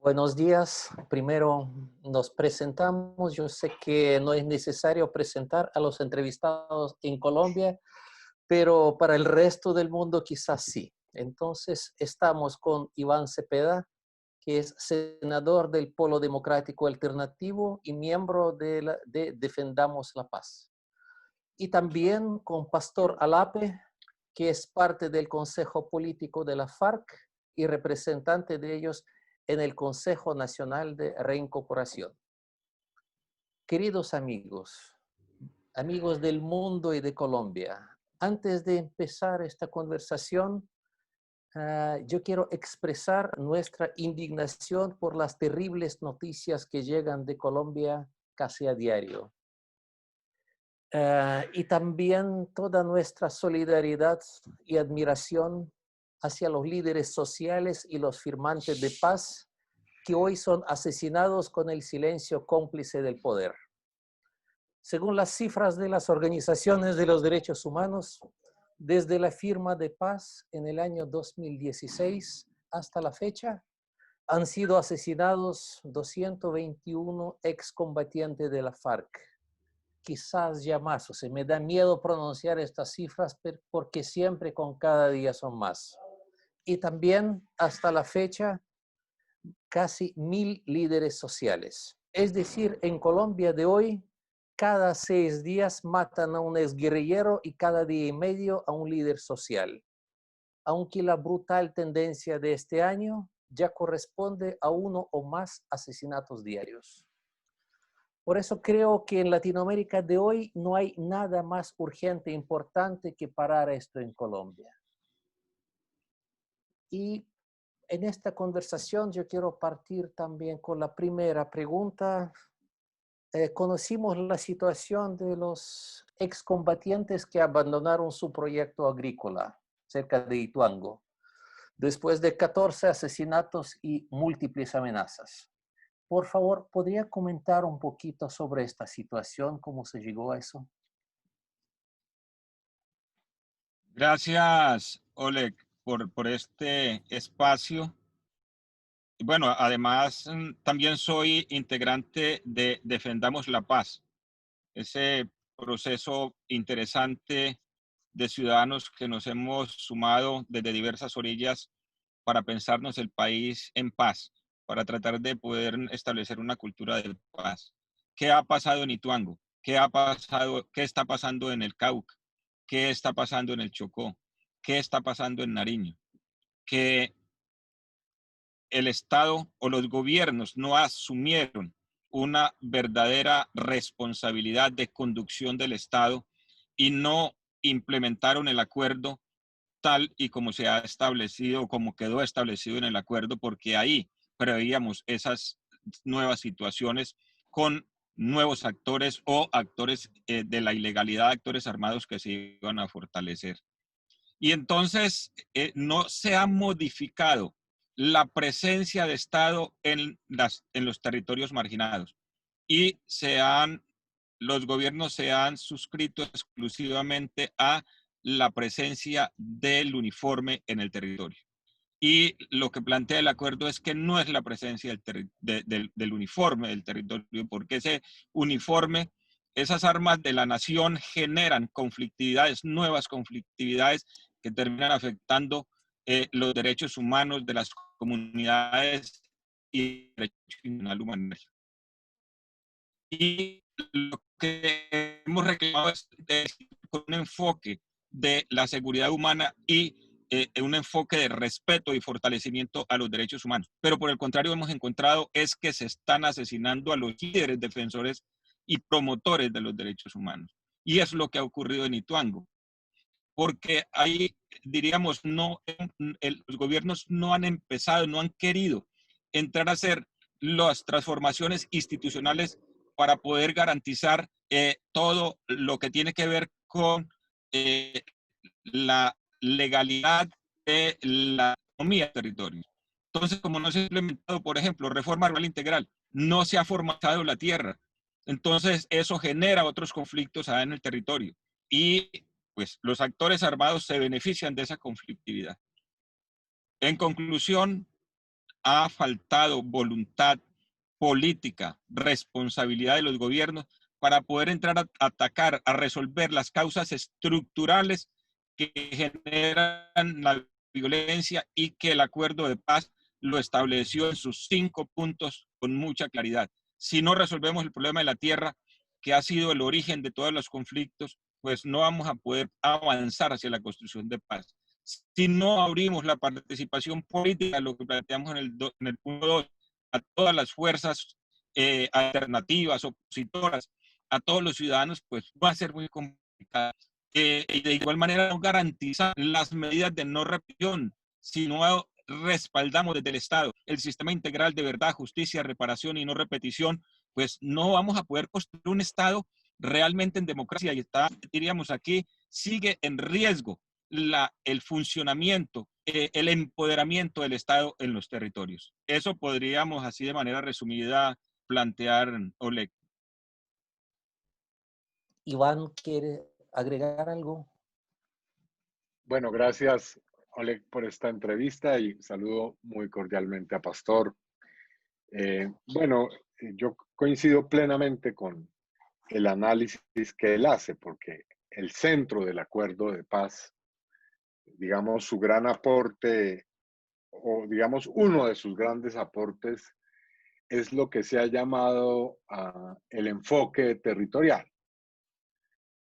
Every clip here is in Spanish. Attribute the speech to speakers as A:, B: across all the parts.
A: Buenos días. Primero nos presentamos. Yo sé que no es necesario presentar a los entrevistados en Colombia, pero para el resto del mundo quizás sí. Entonces estamos con Iván Cepeda, que es senador del Polo Democrático Alternativo y miembro de Defendamos la Paz. Y también con Pastor Alape, que es parte del Consejo Político de la FARC y representante de ellos en el Consejo Nacional de Reincorporación. Queridos amigos, amigos del mundo y de Colombia, antes de empezar esta conversación, yo quiero expresar nuestra indignación por las terribles noticias que llegan de Colombia casi a diario. Y también toda nuestra solidaridad y admiración hacia los líderes sociales y los firmantes de paz que hoy son asesinados con el silencio cómplice del poder. Según las cifras de las organizaciones de los derechos humanos, desde la firma de paz en el año 2016 hasta la fecha, han sido asesinados 221 excombatientes de la FARC. Quizás ya más, o sea, me da miedo pronunciar estas cifras porque siempre con cada día son más. Y también hasta la fecha, casi 1000 líderes sociales. Es decir, en Colombia de hoy, cada 6 días matan a un exguerrillero y cada día y medio a un líder social. Aunque la brutal tendencia de este año ya corresponde a uno o más asesinatos diarios. Por eso creo que en Latinoamérica de hoy no hay nada más urgente e importante que parar esto en Colombia. Y en esta conversación yo quiero partir también con la primera pregunta. Conocimos la situación de los excombatientes que abandonaron su proyecto agrícola cerca de Ituango, después de 14 asesinatos y múltiples amenazas. Por favor, ¿podría comentar un poquito sobre esta situación? ¿Cómo se llegó a eso?
B: Gracias, Oleg, por este espacio. Y bueno, además, también soy integrante de Defendamos la Paz, ese proceso interesante de ciudadanos que nos hemos sumado desde diversas orillas para pensarnos el país en paz, para tratar de poder establecer una cultura de paz. ¿Qué ha pasado en Ituango? ¿Qué ha pasado? ¿Qué está pasando en el Cauca? ¿Qué está pasando en el Chocó? ¿Qué está pasando en Nariño? Que el Estado o los gobiernos no asumieron una verdadera responsabilidad de conducción del Estado y no implementaron el acuerdo tal y como se ha establecido o como quedó establecido en el acuerdo, porque ahí preveíamos esas nuevas situaciones con nuevos actores o actores de la ilegalidad, actores armados que se iban a fortalecer. Y entonces no se ha modificado la presencia de Estado en los territorios marginados y los gobiernos se han suscrito exclusivamente a la presencia del uniforme en el territorio. Y lo que plantea el acuerdo es que no es la presencia del uniforme del territorio, porque ese uniforme, esas armas de la nación generan conflictividades, nuevas conflictividades que terminan afectando los derechos humanos de las comunidades y el derecho humano. Y lo que hemos reclamado es con un enfoque de la seguridad humana y un enfoque de respeto y fortalecimiento a los derechos humanos. Pero por el contrario hemos encontrado es que se están asesinando a los líderes defensores y promotores de los derechos humanos. Y es lo que ha ocurrido en Ituango. Porque ahí, diríamos, los gobiernos no han empezado, no han querido entrar a hacer las transformaciones institucionales para poder garantizar todo lo que tiene que ver con la legalidad de la economía del territorio. Entonces, como no se ha implementado, por ejemplo, reforma rural integral, no se ha formatado la tierra. Entonces, eso genera otros conflictos en el territorio. Y pues los actores armados se benefician de esa conflictividad. En conclusión, ha faltado voluntad política, responsabilidad de los gobiernos para poder entrar a atacar, a resolver las causas estructurales que generan la violencia y que el acuerdo de paz lo estableció en sus 5 puntos con mucha claridad. Si no resolvemos el problema de la tierra, que ha sido el origen de todos los conflictos, pues no vamos a poder avanzar hacia la construcción de paz. Si no abrimos la participación política, lo que planteamos en el punto 2, a todas las fuerzas alternativas, opositoras, a todos los ciudadanos, pues va a ser muy complicado. Y de igual manera no garantiza las medidas de no repetición, si no respaldamos desde el Estado el sistema integral de verdad, justicia, reparación y no repetición, pues no vamos a poder construir un Estado realmente en democracia y está, diríamos aquí, sigue en riesgo el funcionamiento, el empoderamiento del Estado en los territorios. Eso podríamos así de manera resumida plantear, Oleg.
A: Iván, ¿quiere agregar algo?
C: Bueno, gracias, Oleg, por esta entrevista y saludo muy cordialmente a Pastor. Yo coincido plenamente con el análisis que él hace, porque el centro del acuerdo de paz, digamos, su gran aporte, o digamos, uno de sus grandes aportes, es lo que se ha llamado el enfoque territorial.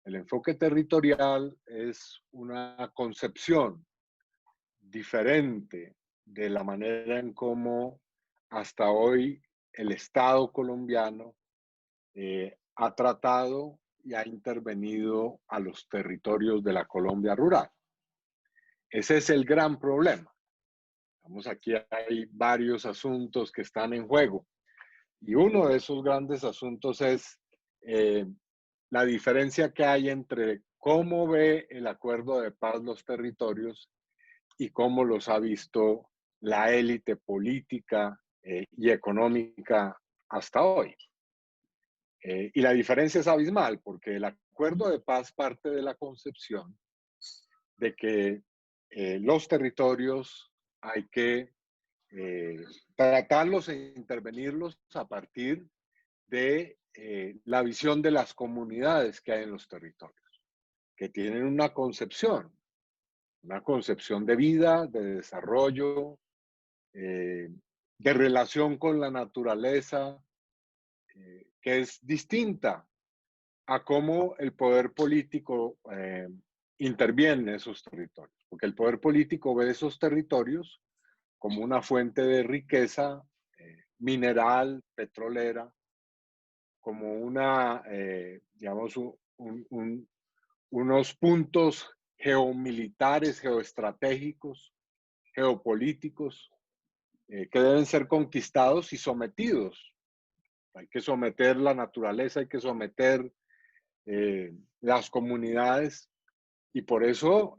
C: El enfoque territorial es una concepción diferente de la manera en cómo hasta hoy el Estado colombiano ha tratado y ha intervenido a los territorios de la Colombia rural. Ese es el gran problema. Vamos, aquí hay varios asuntos que están en juego y uno de esos grandes asuntos es la diferencia que hay entre cómo ve el acuerdo de paz los territorios y cómo los ha visto la élite política y económica hasta hoy. Y la diferencia es abismal, porque el acuerdo de paz parte de la concepción de que los territorios hay que tratarlos e intervenirlos a partir de la visión de las comunidades que hay en los territorios, que tienen una concepción de vida, de desarrollo, de relación con la naturaleza, que es distinta a cómo el poder político interviene en esos territorios. Porque el poder político ve esos territorios como una fuente de riqueza mineral, petrolera, como una, digamos, unos puntos geomilitares, geoestratégicos, geopolíticos, que deben ser conquistados y sometidos. Hay que someter la naturaleza, hay que someter las comunidades, y por eso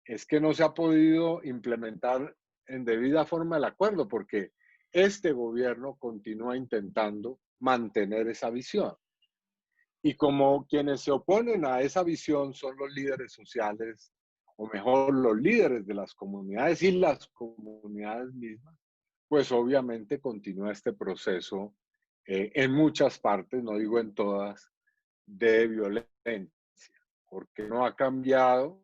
C: es que no se ha podido implementar en debida forma el acuerdo, porque este gobierno continúa intentando mantener esa visión. Y como quienes se oponen a esa visión son los líderes sociales, o mejor, los líderes de las comunidades y las comunidades mismas, pues obviamente continúa este proceso en muchas partes, no digo en todas, de violencia, porque no ha cambiado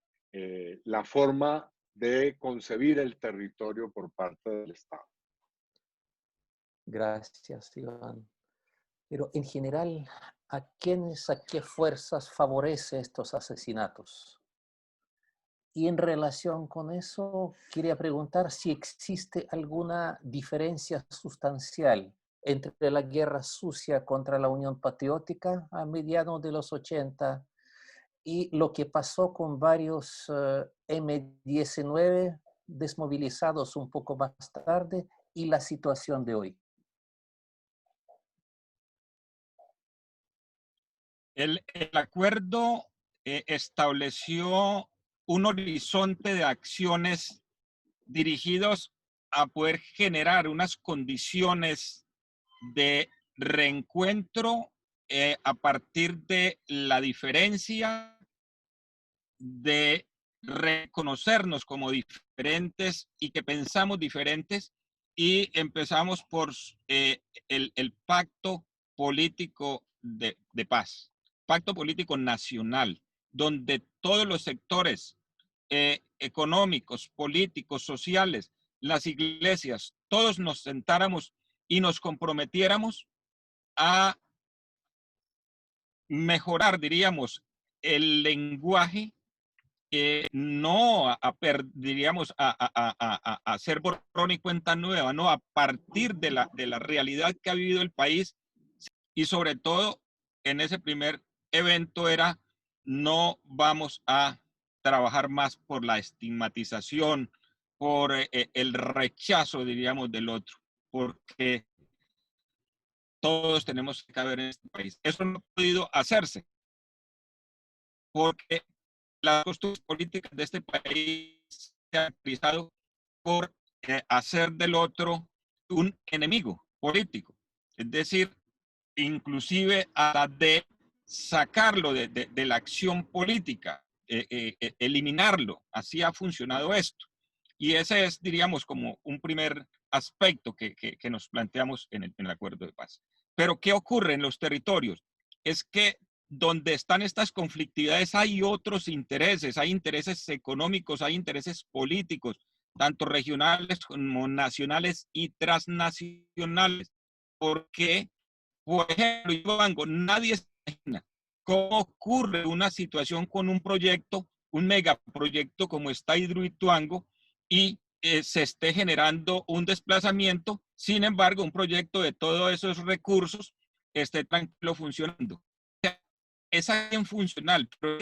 C: la forma de concebir el territorio por parte del Estado.
A: Gracias, Iván. Pero en general, ¿a quiénes, a qué fuerzas favorece estos asesinatos? Y en relación con eso, quería preguntar si existe alguna diferencia sustancial entre la guerra sucia contra la Unión Patriótica a mediados de los 80 y lo que pasó con varios M-19 desmovilizados un poco más tarde y la situación de hoy.
B: El acuerdo estableció un horizonte de acciones dirigidos a poder generar unas condiciones de reencuentro a partir de la diferencia, de reconocernos como diferentes y que pensamos diferentes y empezamos por el pacto político de paz, pacto político nacional, donde todos los sectores económicos, políticos, sociales, las iglesias, todos nos sentáramos y nos comprometiéramos a mejorar, diríamos, el lenguaje, no diríamos, a hacer borrón y cuenta nueva, no, a partir de la realidad que ha vivido el país, y sobre todo en ese primer evento era: no vamos a trabajar más por la estigmatización, por el rechazo, diríamos, del otro, porque todos tenemos que caber en este país. Eso no ha podido hacerse porque las costumbres políticas de este país se han utilizado por hacer del otro un enemigo político. Es decir, inclusive a de sacarlo de la acción política, eliminarlo. Así ha funcionado esto. Y ese es, diríamos, como un primer aspecto que nos planteamos en el acuerdo de paz. Pero ¿qué ocurre en los territorios? Es que donde están estas conflictividades hay otros intereses, hay intereses económicos, hay intereses políticos, tanto regionales como nacionales y transnacionales. Porque, por ejemplo, Ivongo, nadie se imagina cómo ocurre una situación con un proyecto, un megaproyecto como está Hidroituango, y se esté generando un desplazamiento. Sin embargo, un proyecto de todos esos recursos esté tranquilo funcionando. Es alguien funcional, pero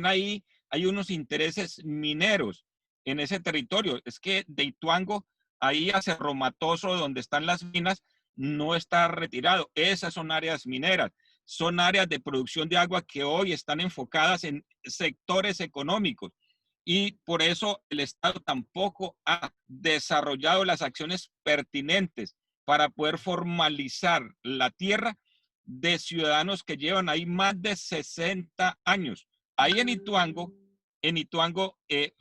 B: ahí hay unos intereses mineros en ese territorio. Es que de Ituango, ahí a Cerro Matoso, donde están las minas, no está retirado. Esas son áreas mineras, son áreas de producción de agua que hoy están enfocadas en sectores económicos. Y por eso el Estado tampoco ha desarrollado las acciones pertinentes para poder formalizar la tierra de ciudadanos que llevan ahí más de 60 años. Ahí en Ituango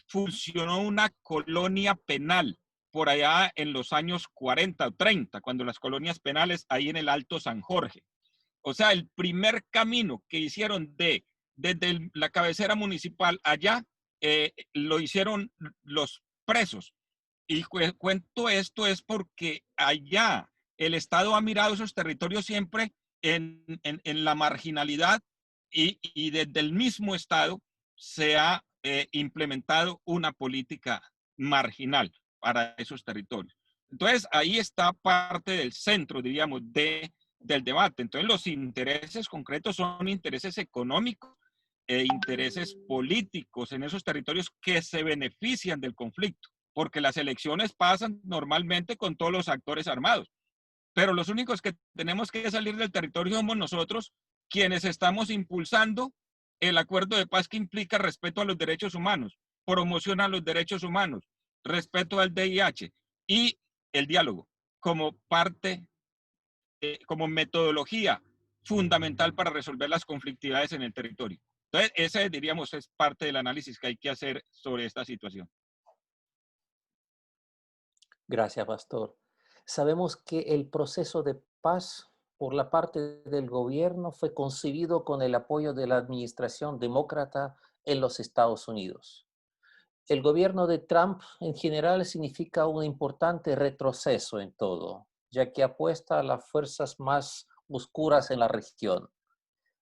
B: funcionó una colonia penal por allá en los años 40 o 30, cuando las colonias penales ahí en el Alto San Jorge. O sea, el primer camino que hicieron desde la cabecera municipal allá, lo hicieron los presos. Y cuento esto es porque allá el Estado ha mirado esos territorios siempre en la marginalidad, y desde el mismo Estado se ha implementado una política marginal para esos territorios. Entonces, ahí está parte del centro, diríamos, del debate. Entonces, los intereses concretos son intereses económicos e intereses políticos en esos territorios que se benefician del conflicto, porque las elecciones pasan normalmente con todos los actores armados, pero los únicos que tenemos que salir del territorio somos nosotros, quienes estamos impulsando el acuerdo de paz, que implica respeto a los derechos humanos, promoción a los derechos humanos, respeto al DIH y el diálogo como parte, como metodología fundamental para resolver las conflictividades en el territorio. Entonces, ese, diríamos, es parte del análisis que hay que hacer sobre esta situación.
A: Gracias, Pastor. Sabemos que el proceso de paz por la parte del gobierno fue concebido con el apoyo de la administración demócrata en los Estados Unidos. El gobierno de Trump en general significa un importante retroceso en todo, ya que apuesta a las fuerzas más oscuras en la región.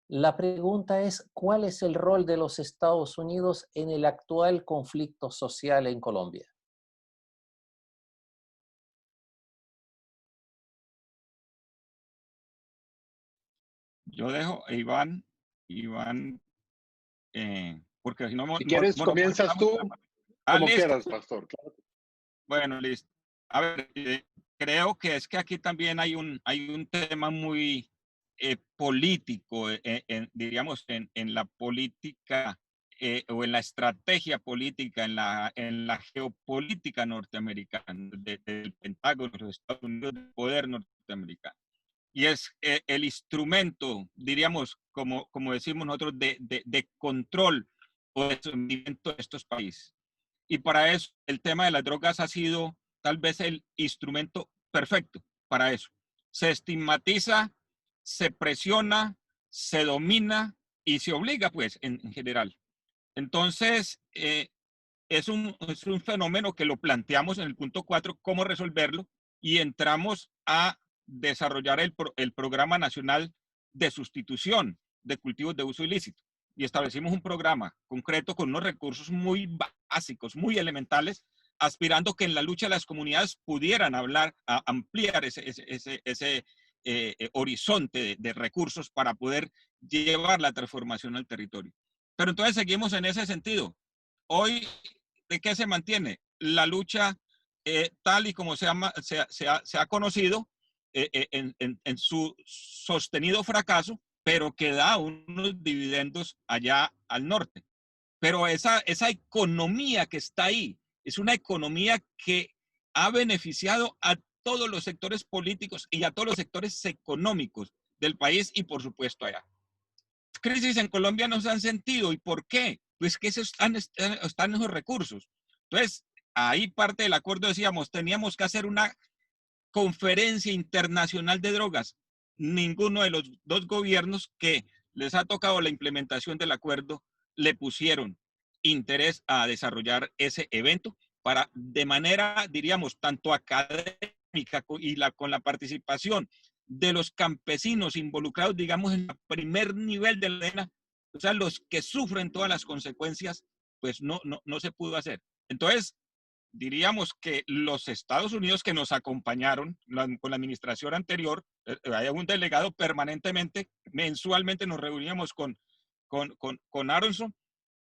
A: La pregunta es, ¿cuál es el rol de los Estados Unidos en el actual conflicto social en Colombia?
B: Yo dejo a Iván, porque si no,
C: Si quieres, comienzas tú, como
B: listo.
C: quieras, Pastor. Claro.
B: Bueno, listo. A ver, creo que es que aquí también hay un tema muy político, diríamos, en la política, o en la estrategia política, en la geopolítica norteamericana, del Pentágono, de los Estados Unidos, del poder norteamericano. Y es el instrumento, diríamos, como decimos nosotros, de control o de sometimiento de estos países. Y para eso el tema de las drogas ha sido tal vez el instrumento perfecto para eso. Se estigmatiza, se presiona, se domina y se obliga, pues, en general. Entonces, es un fenómeno que lo planteamos en el punto 4, cómo resolverlo, y entramos a desarrollar el Programa Nacional de Sustitución de Cultivos de Uso Ilícito. Y establecimos un programa concreto con unos recursos muy básicos, muy elementales, aspirando que en la lucha de las comunidades pudieran ampliar ese horizonte de recursos para poder llevar la transformación al territorio. Pero entonces seguimos en ese sentido. Hoy, ¿de qué se mantiene? La lucha tal y como se ha conocido en su sostenido fracaso, pero que da unos dividendos allá al norte. Pero esa economía que está ahí es una economía que ha beneficiado a todos los sectores políticos y a todos los sectores económicos del país y por supuesto allá. Crisis en Colombia no se han sentido. ¿Y por qué? Pues que están esos recursos. Entonces, ahí parte del acuerdo decíamos, teníamos que hacer una conferencia internacional de drogas. Ninguno de los dos gobiernos que les ha tocado la implementación del acuerdo le pusieron interés a desarrollar ese evento para, de manera, diríamos, tanto académica con la participación de los campesinos involucrados, digamos, en el primer nivel de la cadena, o sea, los que sufren todas las consecuencias, pues no se pudo hacer. Entonces, diríamos que los Estados Unidos que nos acompañaron con la administración anterior, hay un delegado permanentemente, mensualmente nos reuníamos con Aronson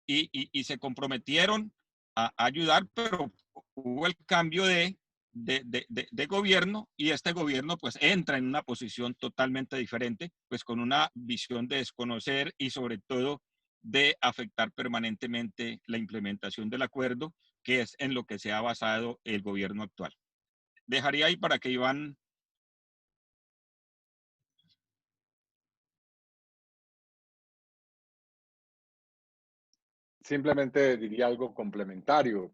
B: y se comprometieron a ayudar, pero hubo el cambio de gobierno y este gobierno pues entra en una posición totalmente diferente, pues con una visión de desconocer y sobre todo de afectar permanentemente la implementación del acuerdo, que es en lo que se ha basado el gobierno actual. Dejaría ahí para que Iván...
C: Simplemente diría algo complementario.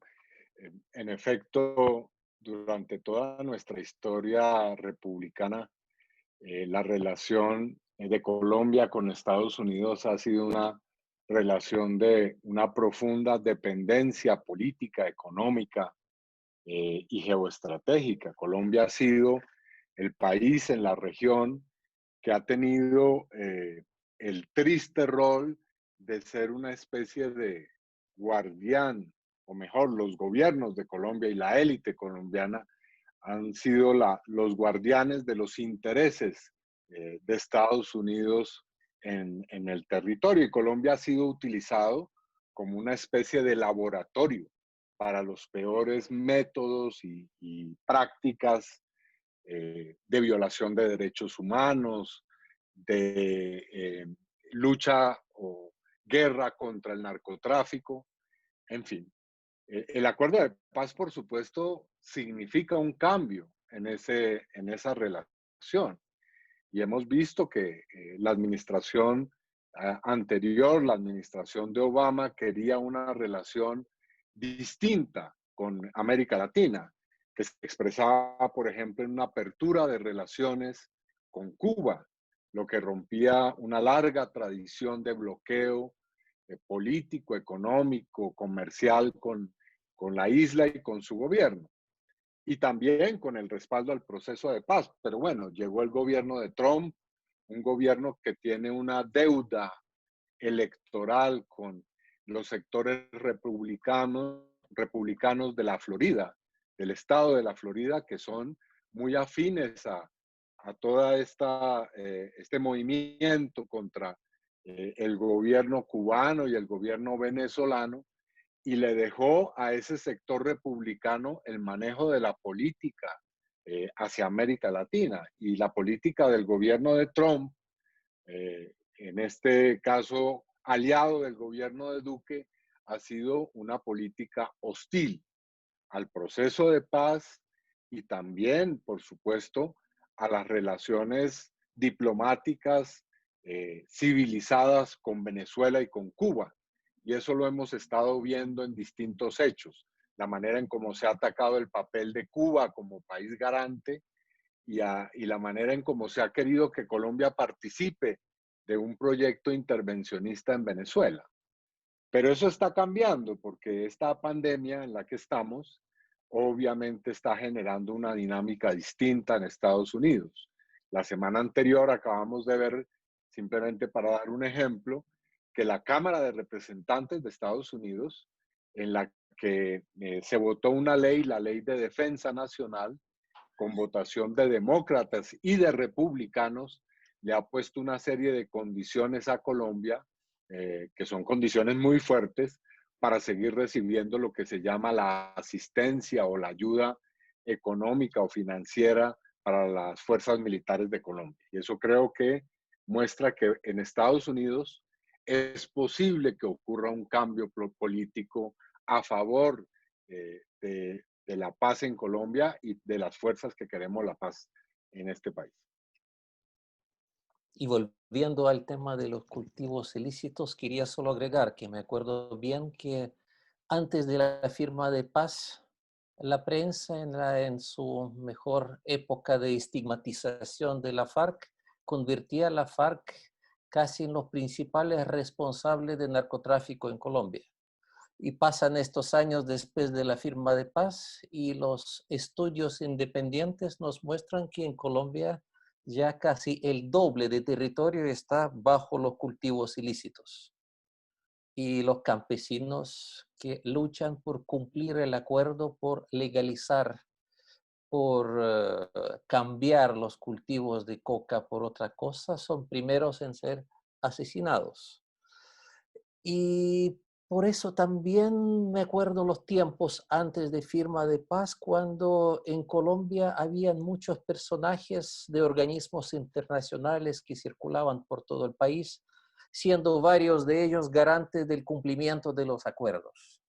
C: En efecto, durante toda nuestra historia republicana, la relación de Colombia con Estados Unidos ha sido una relación de una profunda dependencia política, económica y geoestratégica. Colombia ha sido el país en la región que ha tenido el triste rol de ser una especie de guardián, o mejor, los gobiernos de Colombia y la élite colombiana han sido los guardianes de los intereses de Estados Unidos en el territorio, y Colombia ha sido utilizado como una especie de laboratorio para los peores métodos y prácticas de violación de derechos humanos, de lucha o guerra contra el narcotráfico, en fin. El acuerdo de paz, por supuesto, significa un cambio en esa relación. Y hemos visto que la administración anterior, la administración de Obama, quería una relación distinta con América Latina, que se expresaba, por ejemplo, en una apertura de relaciones con Cuba, lo que rompía una larga tradición de bloqueo político, económico, comercial con la isla y con su gobierno. Y también con el respaldo al proceso de paz. Pero bueno, llegó el gobierno de Trump, un gobierno que tiene una deuda electoral con los sectores republicanos de la Florida, del estado de la Florida, que son muy afines a toda este movimiento contra el gobierno cubano y el gobierno venezolano, y le dejó a ese sector republicano el manejo de la política hacia América Latina. Y la política del gobierno de Trump, en este caso aliado del gobierno de Duque, ha sido una política hostil al proceso de paz y también, por supuesto, a las relaciones diplomáticas civilizadas con Venezuela y con Cuba. Y eso lo hemos estado viendo en distintos hechos. La manera en cómo se ha atacado el papel de Cuba como país garante y la manera en cómo se ha querido que Colombia participe de un proyecto intervencionista en Venezuela. Pero eso está cambiando porque esta pandemia en la que estamos obviamente está generando una dinámica distinta en Estados Unidos. La semana anterior acabamos de ver, simplemente para dar un ejemplo, que la Cámara de Representantes de Estados Unidos, en la que se votó una ley, la Ley de Defensa Nacional, con votación de demócratas y de republicanos, le ha puesto una serie de condiciones a Colombia, que son condiciones muy fuertes, para seguir recibiendo lo que se llama la asistencia o la ayuda económica o financiera para las fuerzas militares de Colombia. Y eso creo que muestra que en Estados Unidos es posible que ocurra un cambio político a favor de la paz en Colombia y de las fuerzas que queremos la paz en este país.
A: Y volviendo al tema de los cultivos ilícitos, quería solo agregar que me acuerdo bien que antes de la firma de paz, la prensa en su mejor época de estigmatización de la FARC convertía a la FARC casi en los principales responsables de narcotráfico en Colombia. Y pasan estos años después de la firma de paz y los estudios independientes nos muestran que en Colombia ya casi el doble de territorio está bajo los cultivos ilícitos. Y los campesinos que luchan por cumplir el acuerdo, por legalizar, por cambiar los cultivos de coca por otra cosa, son primeros en ser asesinados. Y por eso también me acuerdo los tiempos antes de firma de paz, cuando en Colombia habían muchos personajes de organismos internacionales que circulaban por todo el país, siendo varios de ellos garantes del cumplimiento de los acuerdos.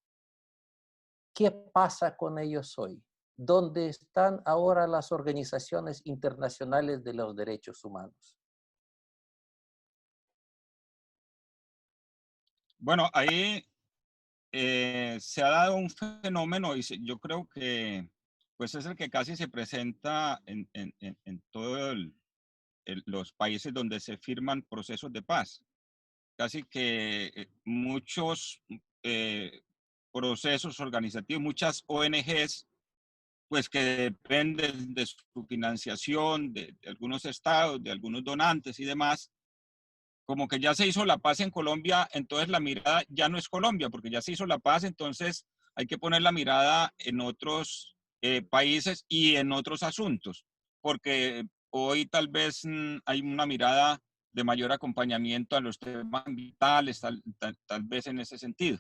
A: ¿Qué pasa con ellos hoy? ¿Dónde están ahora las organizaciones internacionales de los derechos humanos?
B: Bueno, ahí se ha dado un fenómeno y yo creo que pues es el que casi se presenta en todos los países donde se firman procesos de paz. Casi que muchos procesos organizativos, muchas ONGs, pues que dependen de su financiación, de algunos estados, de algunos donantes y demás, como que ya se hizo la paz en Colombia, entonces la mirada ya no es Colombia, porque ya se hizo la paz, entonces hay que poner la mirada en otros países y en otros asuntos, porque hoy tal vez hay una mirada de mayor acompañamiento a los temas ambientales, tal vez en ese sentido.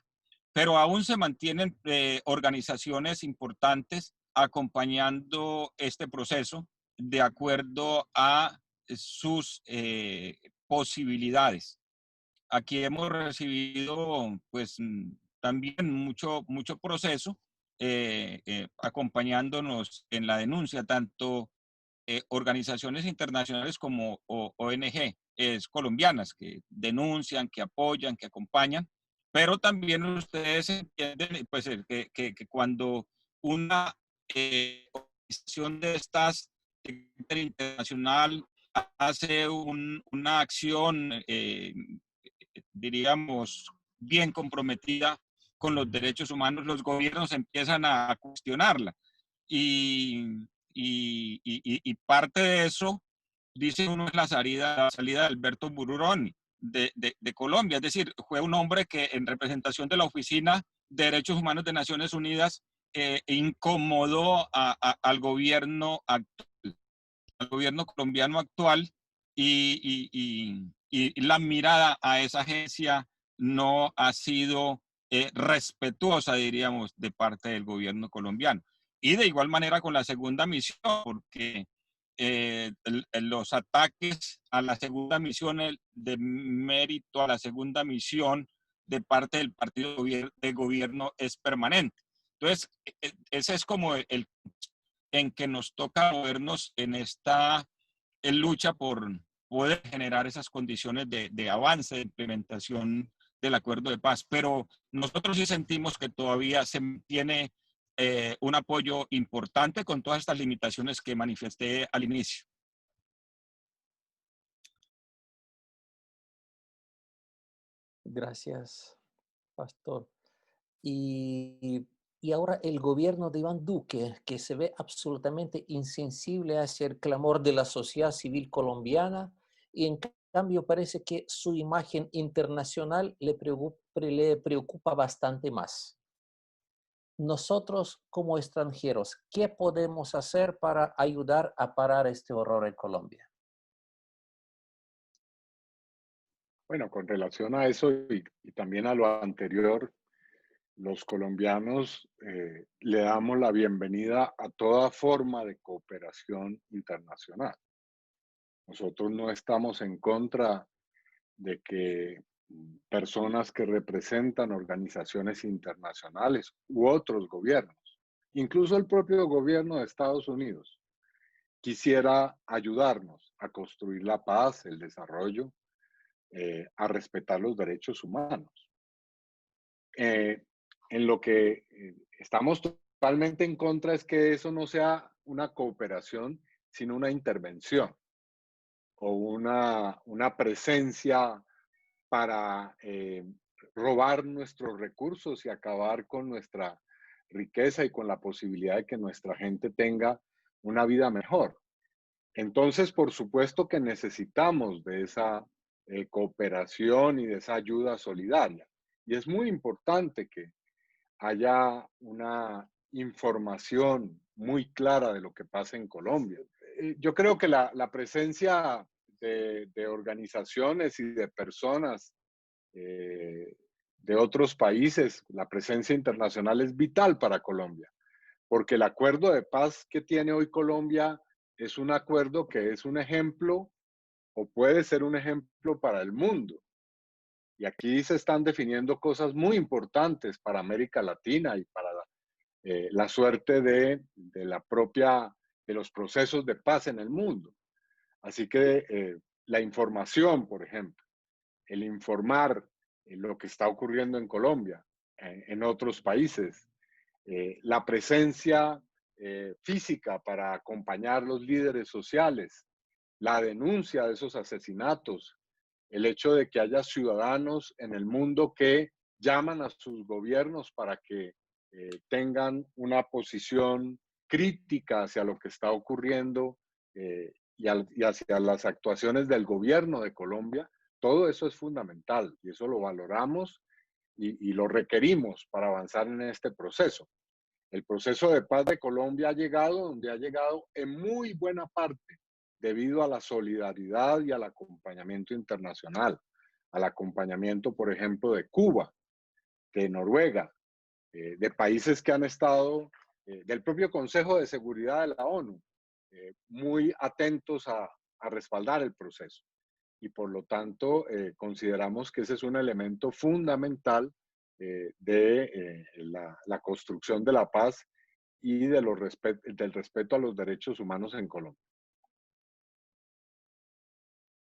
B: Pero aún se mantienen organizaciones importantes acompañando este proceso de acuerdo a sus posibilidades. Aquí hemos recibido pues también mucho proceso acompañándonos en la denuncia, tanto organizaciones internacionales como ONG colombianas que denuncian, que apoyan, que acompañan, pero también ustedes entienden pues, que cuando una organización de estas internacional hace una acción, diríamos, bien comprometida con los derechos humanos, los gobiernos empiezan a cuestionarla. Y parte de eso, dice uno, es la salida de Alberto Bururoni de Colombia. Es decir, fue un hombre que en representación de la Oficina de Derechos Humanos de Naciones Unidas incomodó al gobierno actual, al gobierno colombiano actual, y la mirada a esa agencia no ha sido respetuosa, diríamos, de parte del gobierno colombiano. Y de igual manera con la segunda misión, porque los ataques a la segunda misión, el de mérito a la segunda misión de parte del partido de gobierno es permanente. Entonces, ese es como el en que nos toca movernos en esta lucha por poder generar esas condiciones de avance, de implementación del acuerdo de paz. Pero nosotros sí sentimos que todavía se tiene un apoyo importante con todas estas limitaciones que manifesté al inicio.
A: Gracias, Pastor. Y ahora el gobierno de Iván Duque, que se ve absolutamente insensible hacia el clamor de la sociedad civil colombiana, y en cambio parece que su imagen internacional le preocupa bastante más. Nosotros como extranjeros, ¿qué podemos hacer para ayudar a parar este horror en Colombia?
C: Bueno, con relación a eso y también a lo anterior, los colombianos le damos la bienvenida a toda forma de cooperación internacional. Nosotros no estamos en contra de que personas que representan organizaciones internacionales u otros gobiernos, incluso el propio gobierno de Estados Unidos, quisiera ayudarnos a construir la paz, el desarrollo, a respetar los derechos humanos. Eh, en lo que estamos totalmente en contra es que eso no sea una cooperación, sino una intervención o una presencia para robar nuestros recursos y acabar con nuestra riqueza y con la posibilidad de que nuestra gente tenga una vida mejor. Entonces, por supuesto que necesitamos de esa cooperación y de esa ayuda solidaria. Y es muy importante que haya una información muy clara de lo que pasa en Colombia. Yo creo que la presencia de organizaciones y de personas de otros países, la presencia internacional es vital para Colombia, porque el acuerdo de paz que tiene hoy Colombia es un acuerdo que es un ejemplo o puede ser un ejemplo para el mundo. Y aquí se están definiendo cosas muy importantes para América Latina y para la suerte de los procesos de paz en el mundo. Así que la información, por ejemplo, el informar lo que está ocurriendo en Colombia, en otros países, la presencia física para acompañar los líderes sociales, la denuncia de esos asesinatos, el hecho de que haya ciudadanos en el mundo que llaman a sus gobiernos para que tengan una posición crítica hacia lo que está ocurriendo y hacia las actuaciones del gobierno de Colombia, todo eso es fundamental y eso lo valoramos y lo requerimos para avanzar en este proceso. El proceso de paz de Colombia ha llegado donde ha llegado en muy buena parte debido a la solidaridad y al acompañamiento internacional, al acompañamiento, por ejemplo, de Cuba, de Noruega, de países que han estado, del propio Consejo de Seguridad de la ONU, muy atentos a respaldar el proceso. Y por lo tanto, consideramos que ese es un elemento fundamental la construcción de la paz y del respeto a los derechos humanos en Colombia.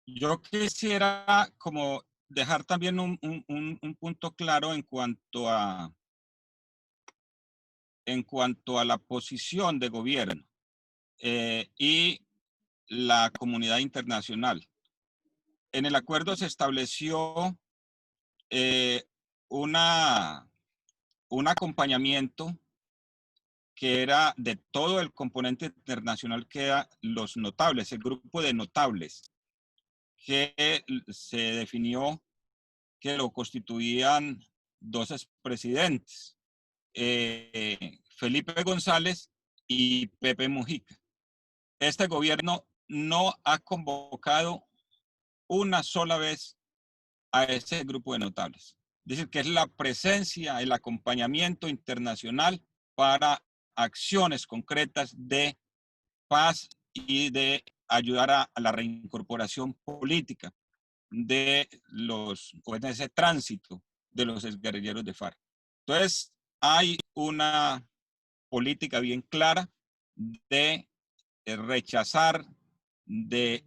B: Yo quisiera como dejar también un punto claro en cuanto a la posición de gobierno y la comunidad internacional. En el acuerdo se estableció eh, una, un acompañamiento que era de todo el componente internacional que era los notables, el grupo de notables, que se definió que lo constituían dos expresidentes, Felipe González y Pepe Mujica. Este gobierno no ha convocado una sola vez a ese grupo de notables. Es decir, que es la presencia, el acompañamiento internacional para acciones concretas de paz y de ayudar a la reincorporación política de o en ese tránsito de los exguerrilleros de FARC. Entonces, hay una política bien clara de rechazar, de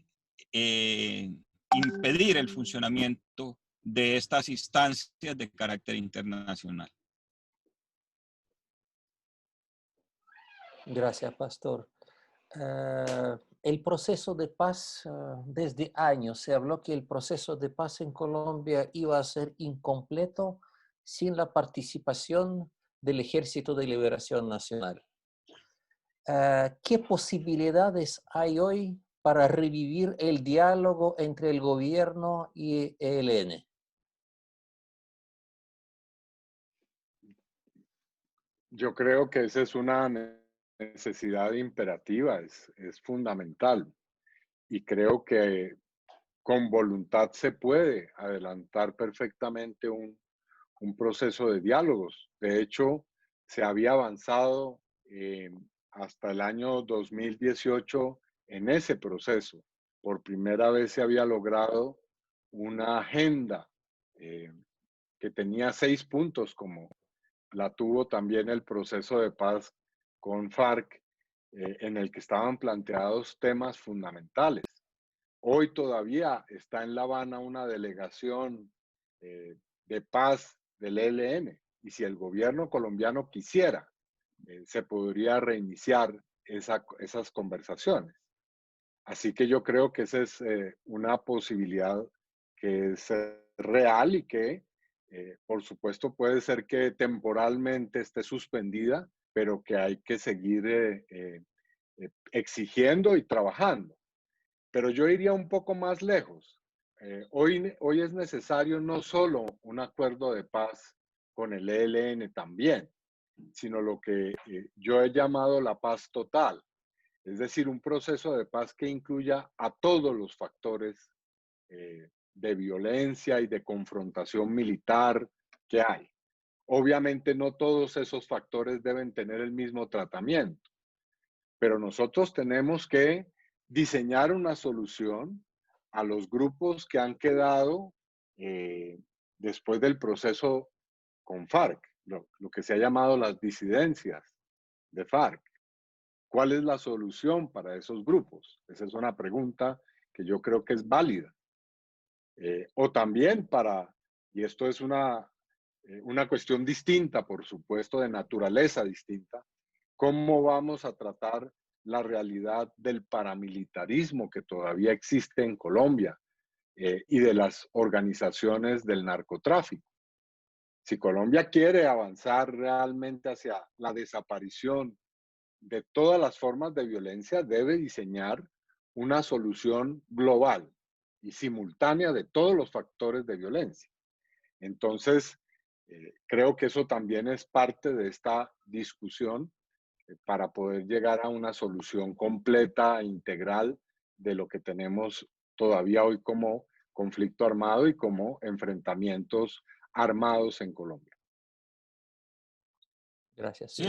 B: impedir el funcionamiento de estas instancias de carácter internacional.
A: Gracias, Pastor. El proceso de paz, desde años se habló que el proceso de paz en Colombia iba a ser incompleto sin la participación del Ejército de Liberación Nacional. ¿Qué posibilidades hay hoy para revivir el diálogo entre el gobierno y el ELN?
C: Yo creo que esa es una necesidad imperativa, es fundamental. Y creo que con voluntad se puede adelantar perfectamente un proceso de diálogos. De hecho, se había avanzado hasta el año 2018 en ese proceso. Por primera vez se había logrado una agenda que tenía 6 puntos, como la tuvo también el proceso de paz con FARC, en el que estaban planteados temas fundamentales. Hoy todavía está en La Habana una delegación de paz del ELN, y si el gobierno colombiano quisiera, se podría reiniciar esas conversaciones. Así que yo creo que esa es una posibilidad que es real y que, por supuesto, puede ser que temporalmente esté suspendida, pero que hay que seguir exigiendo y trabajando. Pero yo iría un poco más lejos. Hoy es necesario no solo un acuerdo de paz con el ELN también, sino lo que yo he llamado la paz total. Es decir, un proceso de paz que incluya a todos los factores de violencia y de confrontación militar que hay. Obviamente no todos esos factores deben tener el mismo tratamiento, pero nosotros tenemos que diseñar una solución a los grupos que han quedado después del proceso con FARC, lo que se ha llamado las disidencias de FARC. ¿Cuál es la solución para esos grupos? Esa es una pregunta que yo creo que es válida. O también y esto es una cuestión distinta, por supuesto, de naturaleza distinta, ¿cómo vamos a tratar la realidad del paramilitarismo que todavía existe en Colombia y de las organizaciones del narcotráfico? Si Colombia quiere avanzar realmente hacia la desaparición de todas las formas de violencia, debe diseñar una solución global y simultánea de todos los factores de violencia. Entonces, creo que eso también es parte de esta discusión para poder llegar a una solución completa e integral de lo que tenemos todavía hoy como conflicto armado y como enfrentamientos armados en Colombia.
A: Gracias.
B: Sí,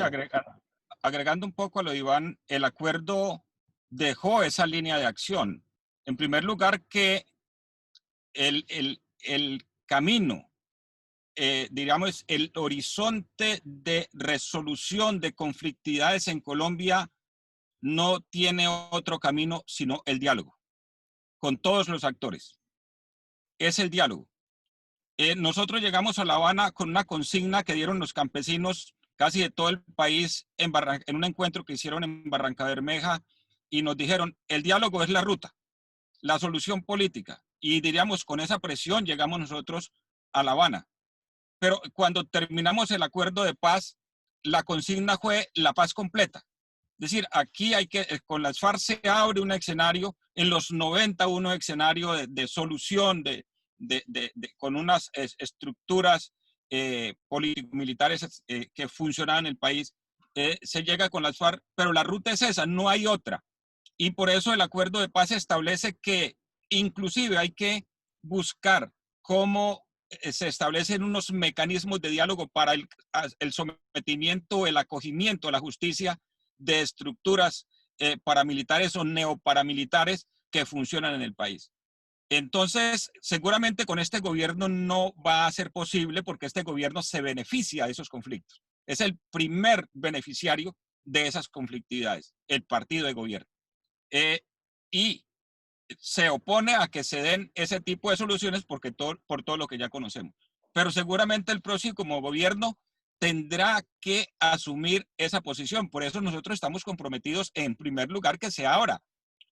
B: agregando un poco a lo de Iván, el acuerdo dejó esa línea de acción. En primer lugar, que el camino, digamos, el horizonte de resolución de conflictividades en Colombia no tiene otro camino sino el diálogo con todos los actores. Es el diálogo. Nosotros llegamos a La Habana con una consigna que dieron los campesinos casi de todo el país en un encuentro que hicieron en Barranca Bermeja, y nos dijeron, el diálogo es la ruta, la solución política. Y diríamos, con esa presión llegamos nosotros a La Habana. Pero cuando terminamos el acuerdo de paz, la consigna fue la paz completa. Es decir, aquí con las FARC se abre un escenario, en los 90 un escenario de solución, con unas estructuras político-militares que funcionaban en el país. Se llega con las FARC, pero la ruta es esa, no hay otra. Y por eso el acuerdo de paz establece que inclusive hay que buscar cómo se establecen unos mecanismos de diálogo para el sometimiento, el acogimiento a la justicia de estructuras paramilitares o neoparamilitares que funcionan en el país. Entonces, seguramente con este gobierno no va a ser posible, porque este gobierno se beneficia de esos conflictos. Es el primer beneficiario de esas conflictividades, el partido de gobierno. Y se opone a que se den ese tipo de soluciones por todo lo que ya conocemos. Pero seguramente el próximo gobierno tendrá que asumir esa posición. Por eso nosotros estamos comprometidos, en primer lugar, que sea ahora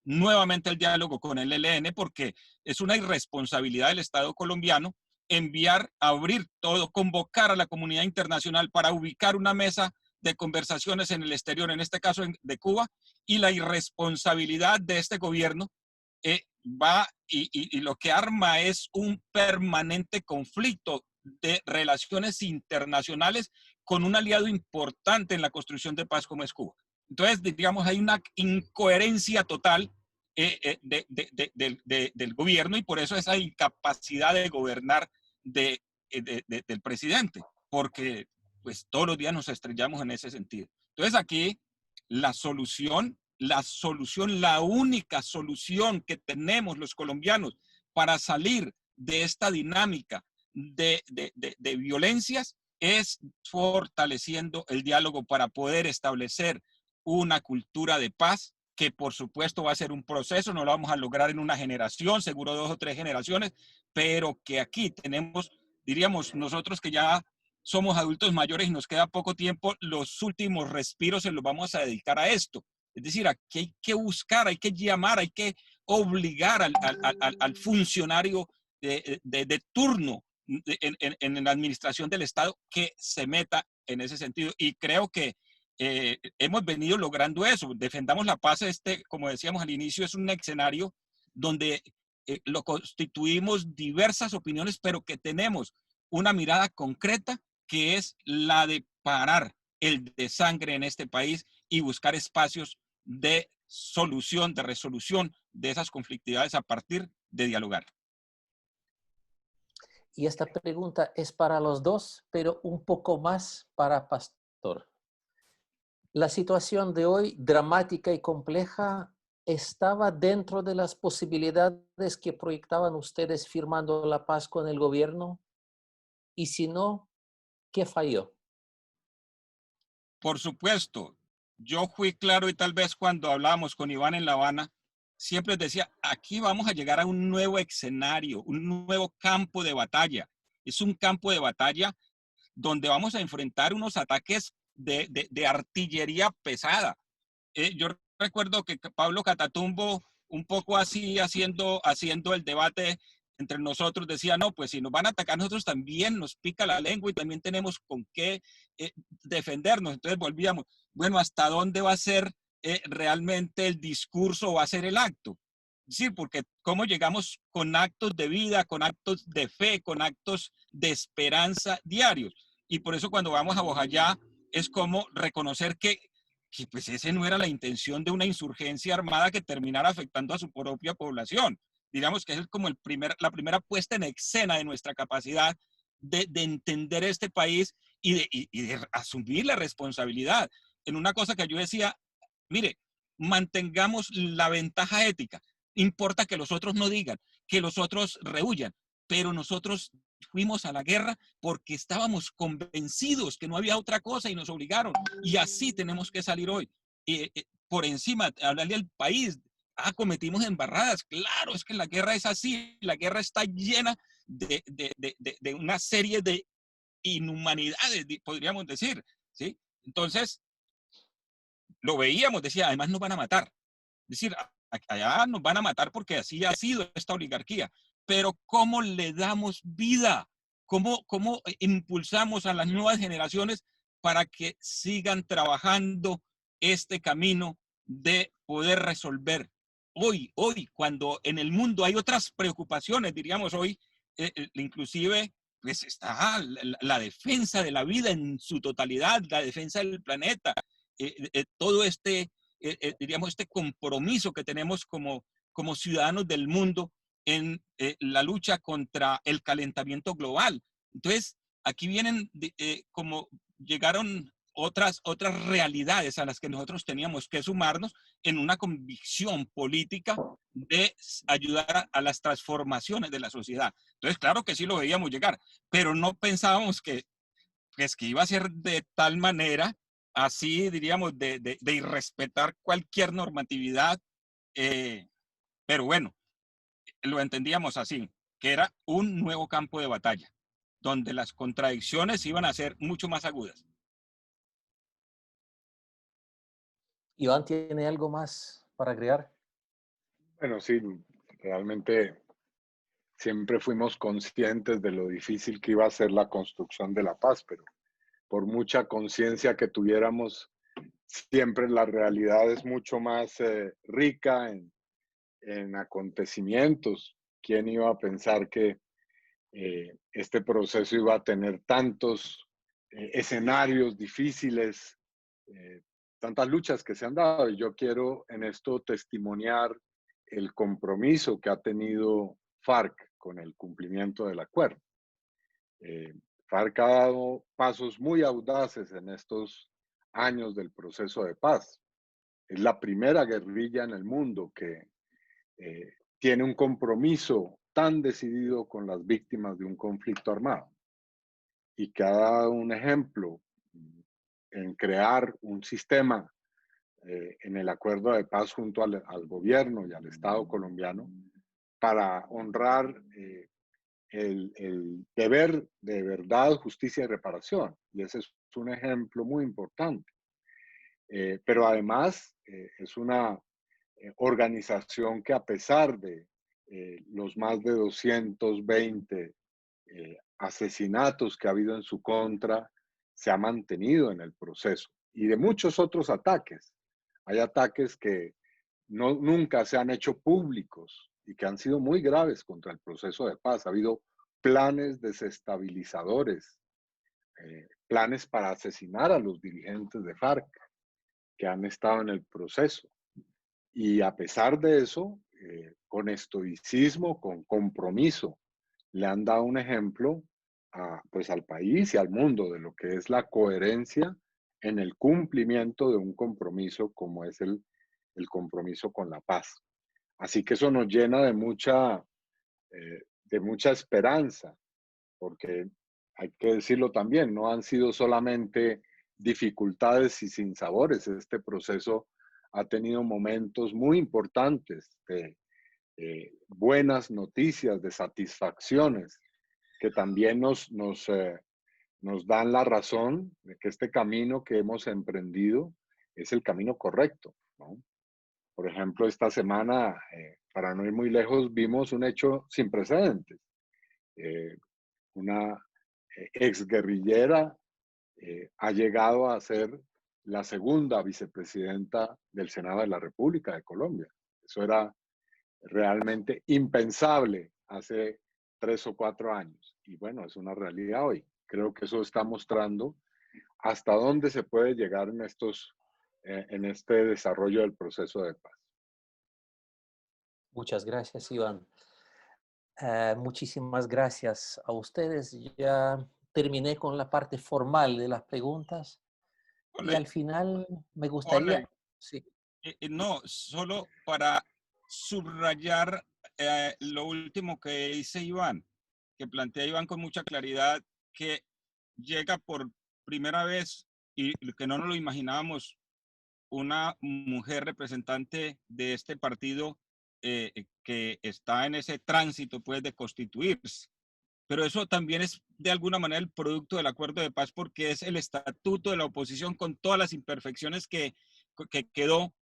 B: nuevamente el diálogo con el ELN, porque es una irresponsabilidad del Estado colombiano enviar, abrir todo, convocar a la comunidad internacional para ubicar una mesa de conversaciones en el exterior, en este caso de Cuba, y la irresponsabilidad de este gobierno y lo que arma es un permanente conflicto de relaciones internacionales con un aliado importante en la construcción de paz como es Cuba. Entonces, digamos, hay una incoherencia total del gobierno y por eso esa incapacidad de gobernar del presidente, porque pues todos los días nos estrellamos en ese sentido. Entonces aquí la única solución que tenemos los colombianos para salir de esta dinámica de violencias es fortaleciendo el diálogo para poder establecer una cultura de paz que por supuesto va a ser un proceso, no lo vamos a lograr en una generación, seguro 2 o 3 generaciones, pero que aquí tenemos, diríamos nosotros que ya somos adultos mayores y nos queda poco tiempo, los últimos respiros se los vamos a dedicar a esto. Es decir, aquí hay que buscar, hay que llamar, hay que obligar al funcionario de turno en la administración del Estado que se meta en ese sentido. Y creo que hemos venido logrando eso. Defendamos la paz, como decíamos al inicio, es un escenario donde lo constituimos diversas opiniones, pero que tenemos una mirada concreta que es la de parar el desangre en este país y buscar espacios de solución, de resolución de esas conflictividades a partir de dialogar.
A: Y esta pregunta es para los dos, pero un poco más para Pastor. La situación de hoy, dramática y compleja, ¿estaba dentro de las posibilidades que proyectaban ustedes firmando la paz con el gobierno? Y si no, ¿qué falló?
B: Por supuesto, yo fui claro y tal vez cuando hablábamos con Iván en La Habana, siempre decía, aquí vamos a llegar a un nuevo escenario, un nuevo campo de batalla. Es un campo de batalla donde vamos a enfrentar unos ataques de artillería pesada. Yo recuerdo que Pablo Catatumbo, un poco así haciendo el debate entre nosotros, decía, no, pues si nos van a atacar nosotros también nos pica la lengua y también tenemos con qué defendernos. Entonces volvíamos, bueno, ¿hasta dónde va a ser realmente el discurso o va a ser el acto? Es decir, porque cómo llegamos con actos de vida, con actos de fe, con actos de esperanza diarios. Y por eso cuando vamos a Bojayá es como reconocer que pues esa no era la intención de una insurgencia armada que terminara afectando a su propia población. Digamos que es como la primera puesta en escena de nuestra capacidad de entender este país y de asumir la responsabilidad. En una cosa que yo decía, mire, mantengamos la ventaja ética. Importa que los otros no digan, que los otros rehuyan, pero nosotros fuimos a la guerra porque estábamos convencidos que no había otra cosa y nos obligaron. Y así tenemos que salir hoy. Por encima, hablarle al país, cometimos embarradas. Claro, es que la guerra es así. La guerra está llena de una serie de inhumanidades, podríamos decir. ¿Sí? Entonces, lo veíamos, decía, además nos van a matar. Es decir, allá nos van a matar porque así ha sido esta oligarquía. Pero ¿cómo le damos vida? ¿Cómo impulsamos a las nuevas generaciones para que sigan trabajando este camino de poder resolver? Hoy, cuando en el mundo hay otras preocupaciones, diríamos hoy, inclusive pues está la defensa de la vida en su totalidad, la defensa del planeta, todo diríamos, este compromiso que tenemos como ciudadanos del mundo en la lucha contra el calentamiento global. Entonces, aquí vienen como llegaron otras realidades a las que nosotros teníamos que sumarnos en una convicción política de ayudar a las transformaciones de la sociedad. Entonces, claro que sí lo veíamos llegar, pero no pensábamos que iba a ser de tal manera, así diríamos, de irrespetar cualquier normatividad, pero bueno, lo entendíamos así, que era un nuevo campo de batalla, donde las contradicciones iban a ser mucho más agudas.
A: Iván, ¿tiene algo más para agregar?
C: Bueno, sí, realmente siempre fuimos conscientes de lo difícil que iba a ser la construcción de la paz, pero por mucha conciencia que tuviéramos, siempre la realidad es mucho más rica en acontecimientos. ¿Quién iba a pensar que este proceso iba a tener tantos escenarios difíciles, eh, tantas luchas que se han dado? Y yo quiero en esto testimoniar el compromiso que ha tenido FARC con el cumplimiento del acuerdo. Eh, FARC ha dado pasos muy audaces en estos años del proceso de paz. Es la primera guerrilla en el mundo que tiene un compromiso tan decidido con las víctimas de un conflicto armado y que ha dado un ejemplo en crear un sistema en el acuerdo de paz junto al gobierno y al Estado colombiano para honrar el deber de verdad, justicia y reparación. Y ese es un ejemplo muy importante. Pero además es una organización que a pesar de los más de 220 asesinatos que ha habido en su contra, se ha mantenido en el proceso. Y de muchos otros ataques. Hay ataques que nunca se han hecho públicos y que han sido muy graves contra el proceso de paz. Ha habido planes desestabilizadores, planes para asesinar a los dirigentes de FARC que han estado en el proceso. Y a pesar de eso, con estoicismo, con compromiso, le han dado un ejemplo pues al país y al mundo de lo que es la coherencia en el cumplimiento de un compromiso como es el compromiso con la paz. Así que eso nos llena de mucha esperanza, porque hay que decirlo también, no han sido solamente dificultades y sinsabores. Este proceso ha tenido momentos muy importantes de buenas noticias, de satisfacciones, que también nos dan la razón de que este camino que hemos emprendido es el camino correcto, ¿no? Por ejemplo, esta semana, para no ir muy lejos, vimos un hecho sin precedentes. Una exguerrillera ha llegado a ser la segunda vicepresidenta del Senado de la República de Colombia. Eso era realmente impensable hace 3 o 4 años. Y bueno, es una realidad hoy. Creo que eso está mostrando hasta dónde se puede llegar en este desarrollo del proceso de paz.
A: Muchas gracias, Iván. Muchísimas gracias a ustedes. Ya terminé con la parte formal de las preguntas y
B: Ole,
A: al final me gustaría,
B: ole,
A: sí,
B: no, solo para subrayar lo último que dice Iván, que plantea Iván con mucha claridad, que llega por primera vez y que no nos lo imaginábamos, una mujer representante de este partido que está en ese tránsito pues de constituirse. Pero eso también es de alguna manera el producto del acuerdo de paz porque es el estatuto de la oposición con todas las imperfecciones que quedó,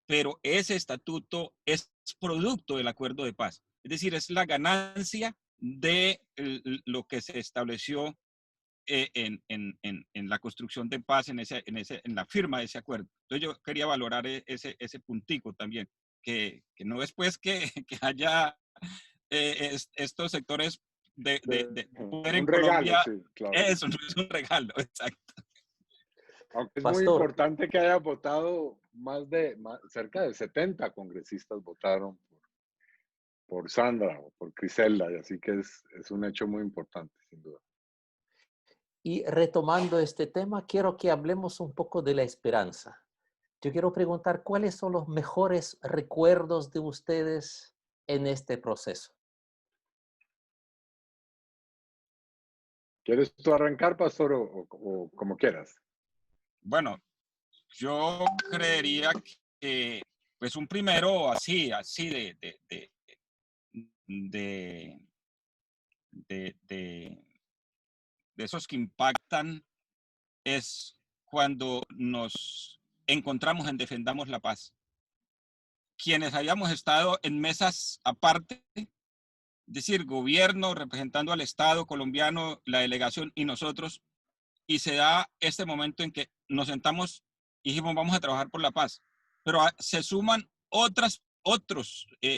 B: pero ese estatuto es producto del acuerdo de paz. Es decir, es la ganancia de lo que se estableció en la construcción de paz, en la firma de ese acuerdo. Entonces yo quería valorar ese puntico también, que no es pues que haya estos sectores de poder en
C: Un regalo,
B: Colombia,
C: sí, claro.
B: eso no es un regalo, exacto.
C: Aunque es muy
A: Pastor.
C: importante que haya votado cerca de 70 congresistas votaron por Sandra o por Criselda, y así que es un hecho muy importante, sin duda.
A: Y retomando este tema, quiero que hablemos un poco de la esperanza. Yo quiero preguntar cuáles son los mejores recuerdos de ustedes en este proceso.
C: ¿Quieres tú arrancar, pastor, o como quieras?
B: Bueno, yo creería que pues un primero así de de esos que impactan, es cuando nos encontramos en Defendamos la Paz. Quienes habíamos estado en mesas aparte, es decir, gobierno representando al Estado colombiano, la delegación y nosotros, y se da este momento en que nos sentamos y dijimos vamos a trabajar por la paz. Pero se suman otros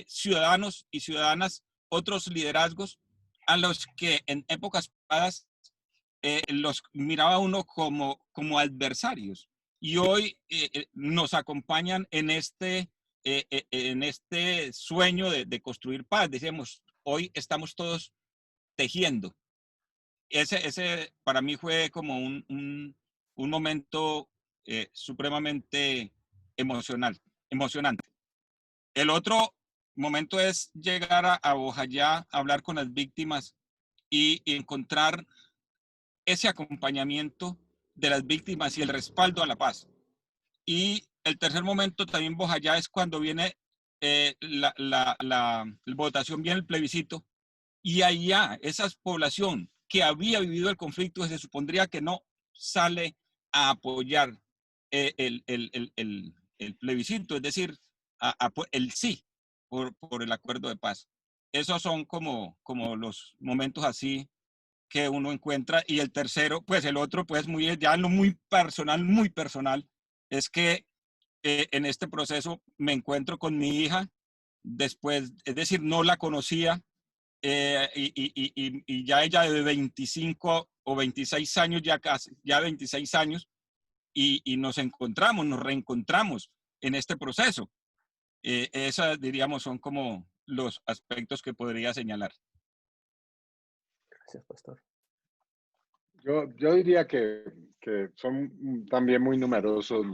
B: ciudadanos y ciudadanas, otros liderazgos a los que en épocas pasadas los miraba uno como adversarios. Y hoy nos acompañan en este sueño de construir paz. Decíamos, hoy estamos todos tejiendo. Ese para mí fue como un momento supremamente emocionante. El otro momento es llegar a Bojayá, a hablar con las víctimas y encontrar ese acompañamiento de las víctimas y el respaldo a la paz. Y el tercer momento también Bojayá es cuando viene la votación, viene el plebiscito, y allá esa población que había vivido el conflicto se supondría que no sale a apoyar el plebiscito, es decir, el sí por el acuerdo de paz. Esos son como los momentos así que uno encuentra. Y el tercero, pues el otro, pues ya lo muy personal, es que en este proceso me encuentro con mi hija después, es decir, no la conocía, y ya ella de 25 o 26 años, ya 26 años, y nos reencontramos en este proceso. Esas, diríamos, son como los aspectos que podría señalar.
A: Gracias, pastor.
C: Yo diría que son también muy numerosos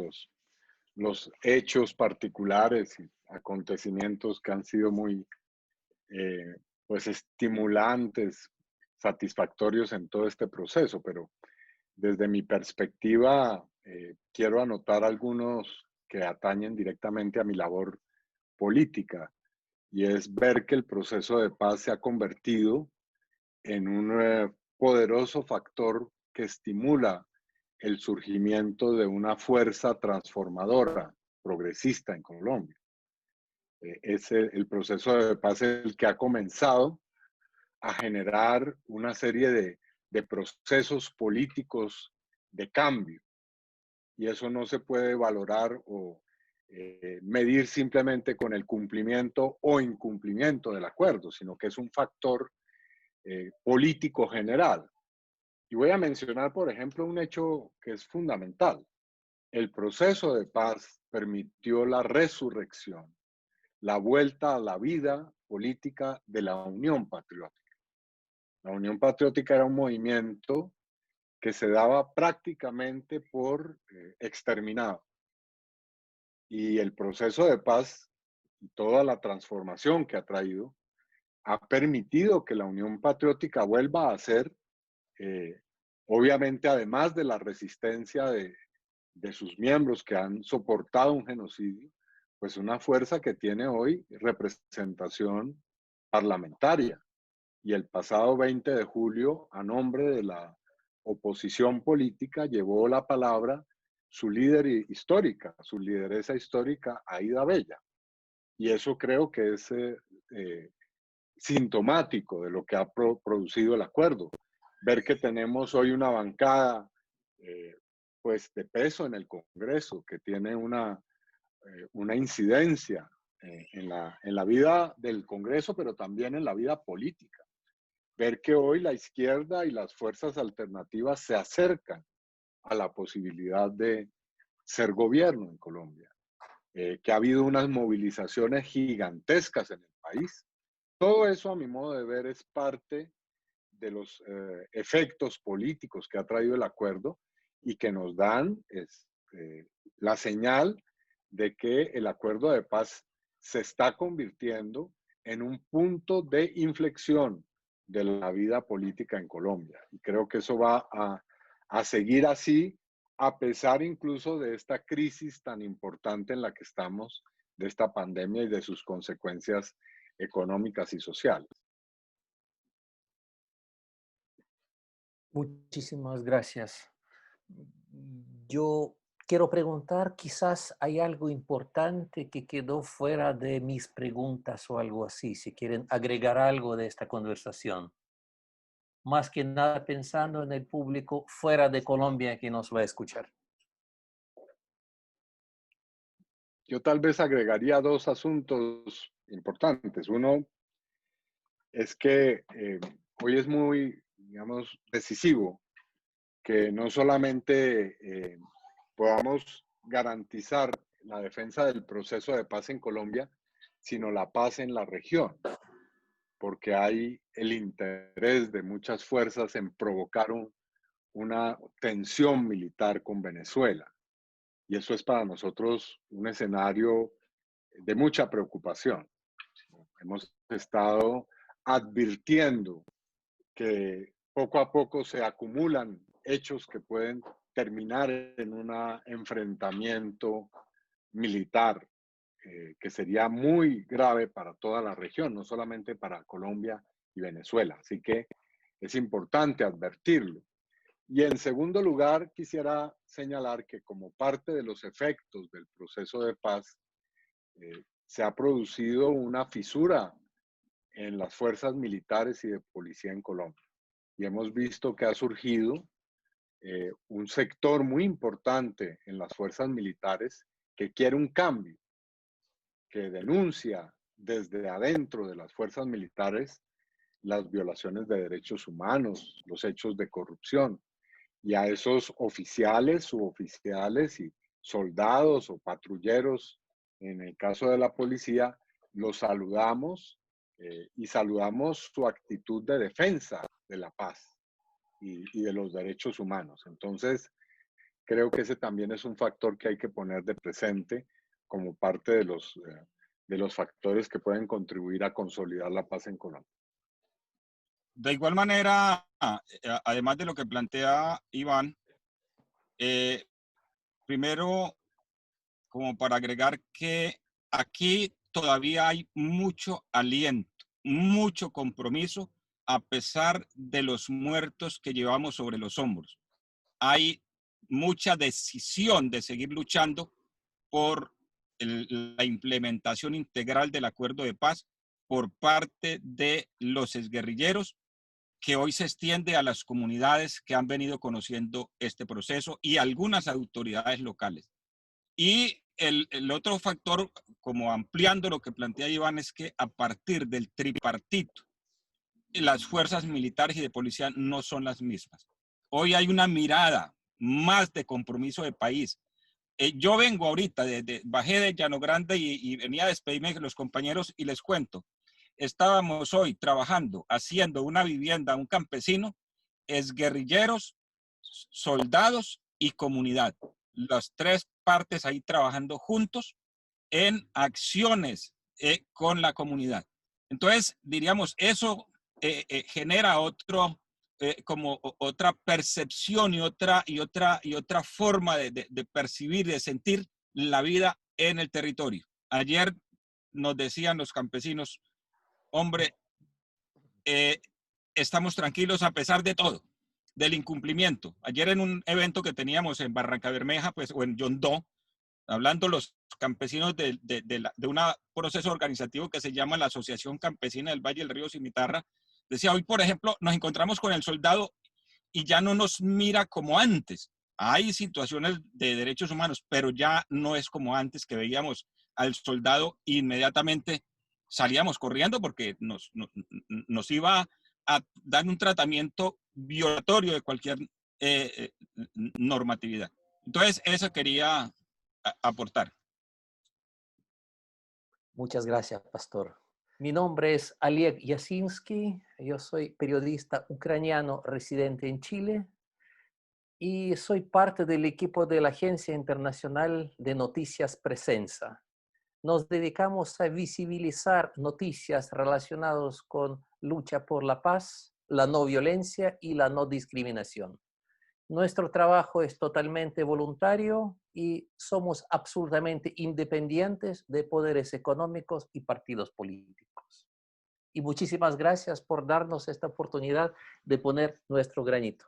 C: los hechos particulares y acontecimientos que han sido muy pues estimulantes, satisfactorios en todo este proceso, pero desde mi perspectiva quiero anotar algunos que atañen directamente a mi labor política, y es ver que el proceso de paz se ha convertido en un poderoso factor que estimula el surgimiento de una fuerza transformadora, progresista en Colombia. El proceso de paz es el que ha comenzado a generar una serie de procesos políticos de cambio. Y eso no se puede valorar o medir simplemente con el cumplimiento o incumplimiento del acuerdo, sino que es un factor político general. Y voy a mencionar, por ejemplo, un hecho que es fundamental. El proceso de paz permitió la resurrección, la vuelta a la vida política de la Unión Patriótica. La Unión Patriótica era un movimiento que se daba prácticamente por exterminado. Y el proceso de paz y toda la transformación que ha traído ha permitido que la Unión Patriótica vuelva a ser, obviamente, además de la resistencia de sus miembros que han soportado un genocidio, pues una fuerza que tiene hoy representación parlamentaria. Y el pasado 20 de julio, a nombre de la oposición política, llevó la palabra su líder histórica, su lideresa histórica, Aida Bella. Y eso creo que es sintomático de lo que ha producido el acuerdo. Ver que tenemos hoy una bancada pues de peso en el Congreso, que tiene una incidencia en la vida del Congreso, pero también en la vida política. Ver que hoy la izquierda y las fuerzas alternativas se acercan a la posibilidad de ser gobierno en Colombia, que ha habido unas movilizaciones gigantescas en el país. Todo eso, a mi modo de ver, es parte de los efectos políticos que ha traído el acuerdo y que nos dan la señal de que el acuerdo de paz se está convirtiendo en un punto de inflexión de la vida política en Colombia. Y creo que eso va a seguir así, a pesar incluso de esta crisis tan importante en la que estamos, de esta pandemia y de sus consecuencias económicas y sociales.
A: Muchísimas gracias. Yo quiero preguntar, quizás hay algo importante que quedó fuera de mis preguntas o algo así, si quieren agregar algo de esta conversación. Más que nada pensando en el público fuera de Colombia que nos va a escuchar.
C: Yo tal vez agregaría dos asuntos importantes. Uno es que hoy es muy, digamos, decisivo que no solamente podamos garantizar la defensa del proceso de paz en Colombia, sino la paz en la región, porque hay el interés de muchas fuerzas en provocar una tensión militar con Venezuela. Y eso es para nosotros un escenario de mucha preocupación. Hemos estado advirtiendo que poco a poco se acumulan hechos que pueden terminar en un enfrentamiento militar que sería muy grave para toda la región, no solamente para Colombia y Venezuela. Así que es importante advertirlo. Y en segundo lugar, quisiera señalar que como parte de los efectos del proceso de paz, se ha producido una fisura en las fuerzas militares y de policía en Colombia. Y hemos visto que ha surgido un sector muy importante en las fuerzas militares que quiere un cambio, que denuncia desde adentro de las fuerzas militares las violaciones de derechos humanos, los hechos de corrupción. Y a esos oficiales, suboficiales y soldados o patrulleros, en el caso de la policía, los saludamos y saludamos su actitud de defensa de la paz y de los derechos humanos. Entonces, creo que ese también es un factor que hay que poner de presente como parte de los factores que pueden contribuir a consolidar la paz en Colombia.
B: De igual manera, además de lo que plantea Iván, primero, como para agregar que aquí todavía hay mucho aliento, mucho compromiso, a pesar de los muertos que llevamos sobre los hombros. Hay mucha decisión de seguir luchando por la implementación integral del acuerdo de paz por parte de los exguerrilleros, que hoy se extiende a las comunidades que han venido conociendo este proceso y algunas autoridades locales. Y el otro factor, como ampliando lo que plantea Iván, es que a partir del tripartito, las fuerzas militares y de policía no son las mismas. Hoy hay una mirada más de compromiso de país. Yo vengo ahorita, bajé de Llano Grande y venía a despedirme de los compañeros y les cuento. Estábamos hoy trabajando, haciendo una vivienda a un campesino, exguerrilleros, soldados y comunidad. Las tres partes ahí trabajando juntos en acciones con la comunidad. Entonces, diríamos, eso genera como otra percepción y otra forma de percibir, de sentir la vida en el territorio. Ayer nos decían los campesinos, hombre, estamos tranquilos a pesar de todo, del incumplimiento. Ayer en un evento que teníamos en Barranca Bermeja, pues, o en Yondó, hablando los campesinos de un proceso organizativo que se llama la Asociación Campesina del Valle del Río Cimitarra, decía, hoy, por ejemplo, nos encontramos con el soldado y ya no nos mira como antes. Hay situaciones de derechos humanos, pero ya no es como antes, que veíamos al soldado e inmediatamente salíamos corriendo porque nos iba a dar un tratamiento violatorio de cualquier normatividad. Entonces, eso quería aportar.
A: Muchas gracias, Pastor. Mi nombre es Oleg Yasinski, yo soy periodista ucraniano residente en Chile y soy parte del equipo de la Agencia Internacional de Noticias Presenza. Nos dedicamos a visibilizar noticias relacionadas con lucha por la paz, la no violencia y la no discriminación. Nuestro trabajo es totalmente voluntario y somos absolutamente independientes de poderes económicos y partidos políticos. Y muchísimas gracias por darnos esta oportunidad de poner nuestro granito.